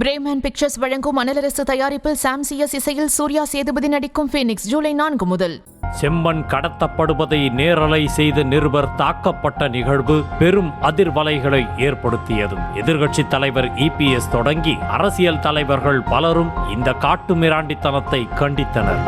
Bremen pictures வழங்கும் அனலரசு தயாரிப்பில் சாம் CS இசையில் சூர்யா சேதுபதி நடிக்கும் ஃபீனிக்ஸ் ஜூலை 4 முதல். செம்மண் கடத்தப்படுவதை நேரலை செய்த நிருபர் தாக்கப்பட்ட நிகழ்வு பெரும் அதிர்வலைகளை ஏற்படுத்தியது. எதிர்க்கட்சித் தலைவர் EPS தொடங்கி அரசியல் தலைவர்கள் பலரும் இந்த காட்டுமிராண்டித்தனத்தை கண்டித்தனர்.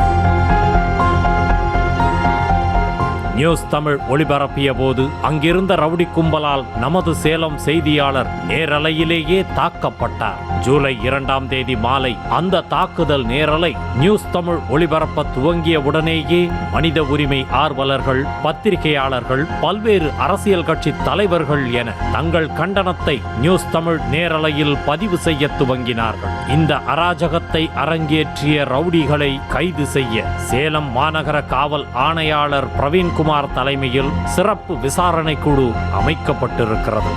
நியூஸ் தமிழ் ஒளிபரப்பிய போது அங்கிருந்த ரவுடி கும்பலால் நமது சேலம் செய்தியாளர் நேரலையிலேயே தாக்கப்பட்டார். ஜூலை 2ஆம் தேதி மாலை அந்த தாக்குதல் நேரலை நியூஸ் தமிழ் ஒளிபரப்ப துவங்கிய உடனேயே மனித உரிமை ஆர்வலர்கள், பத்திரிகையாளர்கள், பல்வேறு அரசியல் கட்சி தலைவர்கள் என தங்கள் கண்டனத்தை நியூஸ் தமிழ் நேரலையில் பதிவு செய்ய துவங்கினார்கள். இந்த அராஜகத்தை அரங்கேற்றிய ரவுடிகளை கைது செய்ய சேலம் மாநகர காவல் ஆணையாளர் பிரவீன்குமார் தலைமையில் சிறப்பு விசாரணை குழு அமைக்கப்பட்டிருக்கிறது.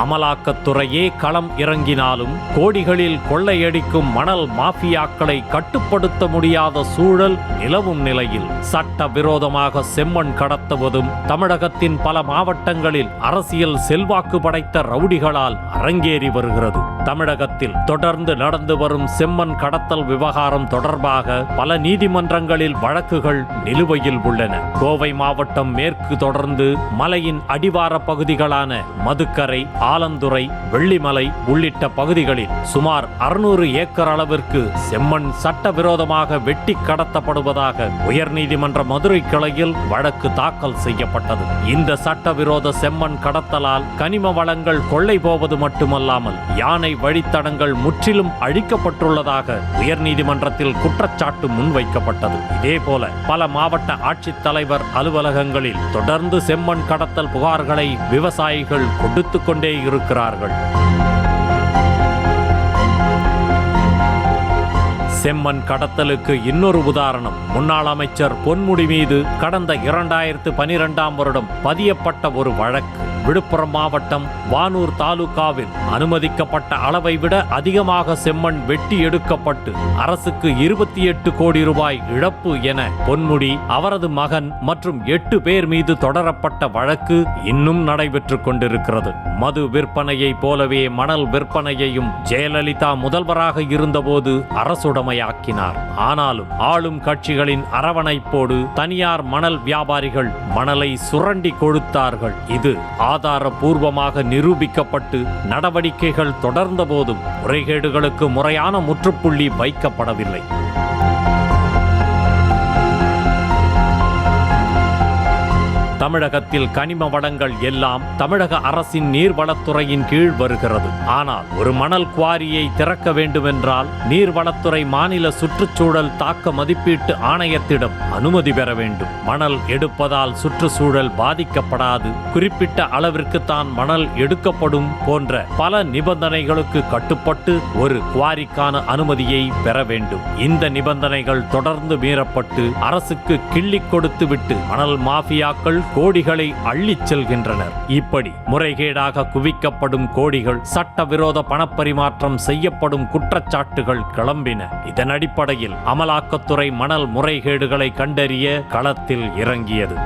அமலாக்கத்துறையே களம் இறங்கினாலும் கோடிகளில் கொள்ளையடிக்கும் மணல் மாஃபியாக்களை கட்டுப்படுத்த முடியாத சூழல் நிலவும் நிலையில் சட்டவிரோதமாக செம்மண் கடத்துவதும் தமிழகத்தின் பல மாவட்டங்களில் அரசியல் செல்வாக்கு படைத்த ரவுடிகளால் அரங்கேறி வருகிறது. தமிழகத்தில் தொடர்ந்து நடந்து வரும் செம்மண் கடத்தல் விவகாரம் தொடர்பாக பல நீதிமன்றங்களில் வழக்குகள் நிலுவையில் உள்ளன. கோவை மாவட்டம் மேற்கு தொடர்ந்து மலையின் அடிவார பகுதிகளான மதுக்கரை, ஆலந்துறை, வெள்ளிமலை உள்ளிட்ட பகுதிகளில் சுமார் 600 ஏக்கர் அளவிற்கு செம்மண் சட்டவிரோதமாக வெட்டி கடத்தப்படுவதாக உயர்நீதிமன்ற மதுரை கிளையில் வழக்கு தாக்கல் செய்யப்பட்டது. இந்த சட்டவிரோத செம்மண் கடத்தலால் கனிம வளங்கள் கொள்ளை போவது மட்டுமல்லாமல் யானை வழித்தடங்கள் முற்றிலும் அழிக்கப்பட்டுள்ளதாக உயர்நீதிமன்றத்தில் குற்றச்சாட்டு முன்வைக்கப்பட்டது. இதேபோல பல மாவட்ட ஆட்சித்தலைவர் அலுவலகங்களில் தொடர்ந்து செம்மண் கடத்தல் புகார்களை விவசாயிகள் கொடுத்துக் கொண்டே இருக்கிறார்கள். செம்மண் கடத்தலுக்கு இன்னொரு உதாரணம் முன்னாள் அமைச்சர் பொன்முடி மீது கடந்த 2012ஆம் வருடம் பதியப்பட்ட ஒரு வழக்கு. விழுப்புரம் மாவட்டம் வானூர் தாலுகாவில் அனுமதிக்கப்பட்ட அளவை விட அதிகமாக செம்மண் வெட்டி எடுக்கப்பட்டு அரசுக்கு 28 கோடி ரூபாய் இழப்பு என பொன்முடி, அவரது மகன் மற்றும் 8 பேர் மீது தொடரப்பட்ட வழக்கு இன்னும் நடைபெற்று கொண்டிருக்கிறது. மது விற்பனையை போலவே மணல் விற்பனையையும் ஜெயலலிதா முதல்வராக இருந்தபோது அரசுடைமையாக்கினார். ஆனாலும் ஆளும் கட்சிகளின் அரவணைப்போடு தனியார் மணல் வியாபாரிகள் மணலை சுரண்டி கொடுத்தார்கள். இது ஆதாரபூர்வமாக நிரூபிக்கப்பட்டு நடவடிக்கைகள் தொடர்ந்த போதும் முறைகேடுகளுக்கு முறையான முற்றுப்புள்ளி வைக்கப்படவில்லை. தமிழகத்தில் கனிம வளங்கள் எல்லாம் தமிழக அரசின் நீர்வளத்துறையின் கீழ் வருகிறது. ஆனால் ஒரு மணல் குவாரியை திறக்க வேண்டுமென்றால் நீர்வளத்துறை மாநில சுற்றுச்சூழல் தாக்க மதிப்பீட்டு ஆணையத்திடம் அனுமதி பெற வேண்டும். மணல் எடுப்பதால் சுற்றுச்சூழல் பாதிக்கப்படாது, குறிப்பிட்ட அளவிற்கு தான் மணல் எடுக்கப்படும் போன்ற பல நிபந்தனைகளுக்கு கட்டுப்பட்டு ஒரு குவாரிக்கான அனுமதியை பெற வேண்டும். இந்த நிபந்தனைகள் தொடர்ந்து மீறப்பட்டு அரசுக்கு கிள்ளி கொடுத்து விட்டு மணல் மாஃபியாக்கள் கோடிகளை அள்ளிச் செல்கின்றனர். இப்படி முறைகேடாக குவிக்கப்படும் கோடிகள், சட்டவிரோத பணப்பரிமாற்றம் செய்யப்படும் குற்றச்சாட்டுகள் கிளம்பின. இதன் அடிப்படையில் அமலாக்கத்துறை மணல் முறைகேடுகளை கண்டறிய களத்தில் இறங்கியது.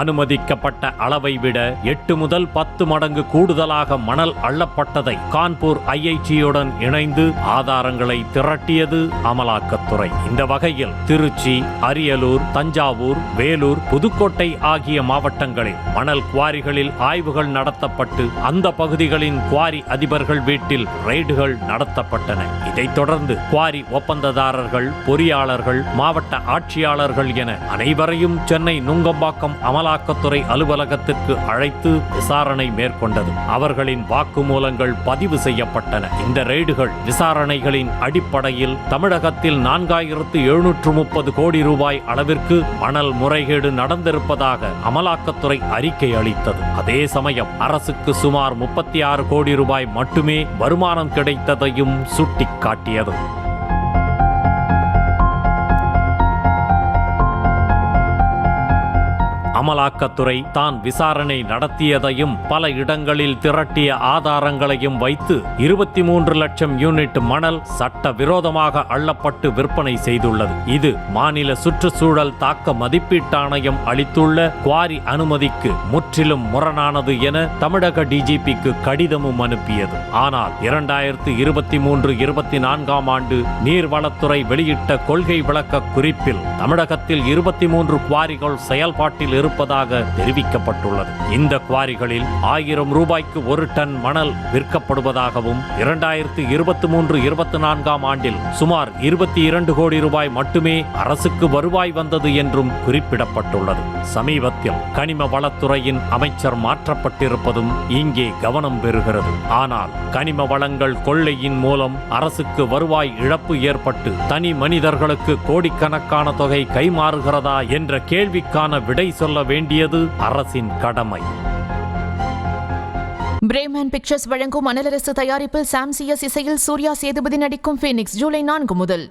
அனுமதிக்கப்பட்ட அளவை விட 8 முதல் 10 மடங்கு கூடுதலாக மணல் அள்ளப்பட்டதை கான்பூர் IITயுடன் இணைந்து ஆதாரங்களை திரட்டியது அமலாக்கத்துறை. இந்த வகையில் திருச்சி, அரியலூர், தஞ்சாவூர், வேலூர், புதுக்கோட்டை ஆகிய மாவட்டங்களில் மணல் குவாரிகளில் ஆய்வுகள் நடத்தப்பட்டு அந்த பகுதிகளின் குவாரி அதிபர்கள் வீட்டில் ரெய்டுகள் நடத்தப்பட்டன. இதைத் தொடர்ந்து குவாரி ஒப்பந்ததாரர்கள், பொறியாளர்கள், மாவட்ட ஆட்சியாளர்கள் என அனைவரையும் சென்னை நுங்கம்பாக்கம் அமலாக்கத்துறை அலுவலகத்திற்கு அழைத்து விசாரணை மேற்கொண்டது. அவர்களின் வாக்குமூலங்கள் பதிவு செய்யப்பட்டன. இந்த ரெய்டுகள் விசாரணைகளின் அடிப்படையில் தமிழகத்தில் 4730 கோடி ரூபாய் அளவிற்கு மணல் முறைகேடு நடந்திருப்பதாக அமலாக்கத்துறை அறிக்கை அளித்தது. அதே சமயம் அரசுக்கு சுமார் 36 கோடி ரூபாய் மட்டுமே வருமானம் கிடைத்ததையும் சுட்டிக்காட்டியது. அமலாக்கத்துறை தான் விசாரணை நடத்தியதையும் பல இடங்களில் திரட்டிய ஆதாரங்களையும் வைத்து 23 லட்சம் யூனிட் மணல் சட்டவிரோதமாக அள்ளப்பட்டு விற்பனை செய்துள்ளது. இது மாநில சுற்றுச்சூழல் தாக்க மதிப்பீட்டு ஆணையம் அளித்துள்ள குவாரி அனுமதிக்கு முற்றிலும் முரணானது என தமிழக டிஜிபிக்கு கடிதமும் அனுப்பியது. ஆனால் 2023-24 ஆண்டு நீர்வளத்துறை வெளியிட்ட கொள்கை விளக்க குறிப்பில் தமிழகத்தில் 23 குவாரிகள் செயல்பாட்டில் இருப்பதாக தெரிவிக்கப்பட்டுள்ளது. இந்த குவாரிகளில் 1000 ரூபாய்க்கு 1 டன் மணல் விற்கப்படுவதாகவும் 2023-24 ஆண்டில் சுமார் 22 கோடி ரூபாய் மட்டுமே அரசுக்கு வருவாய் வந்தது என்றும் குறிப்பிடப்பட்டுள்ளது. சமீபத்தில் கனிம வளத்துறையின் அமைச்சர் மாற்றப்பட்டிருப்பதும் இங்கே கவனம் பெறுகிறது. ஆனால் கனிம வளங்கள் கொள்ளையின் மூலம் அரசுக்கு வருவாய் இழப்பு ஏற்பட்டு தனி மனிதர்களுக்கு கோடிக்கணக்கான தொகை கைமாறுகிறதா என்ற கேள்விக்கான விடை சொல்ல வேண்டியது அரசின் கடமை. பிரேமன் பிக்சர்ஸ் வழங்கும் மணலரசு தயாரிப்பில் சாம் சிஎஸ் இசையில் சூர்யா சேதுபதி நடிக்கும் ஃபீனிக்ஸ் ஜூலை 4 முதல்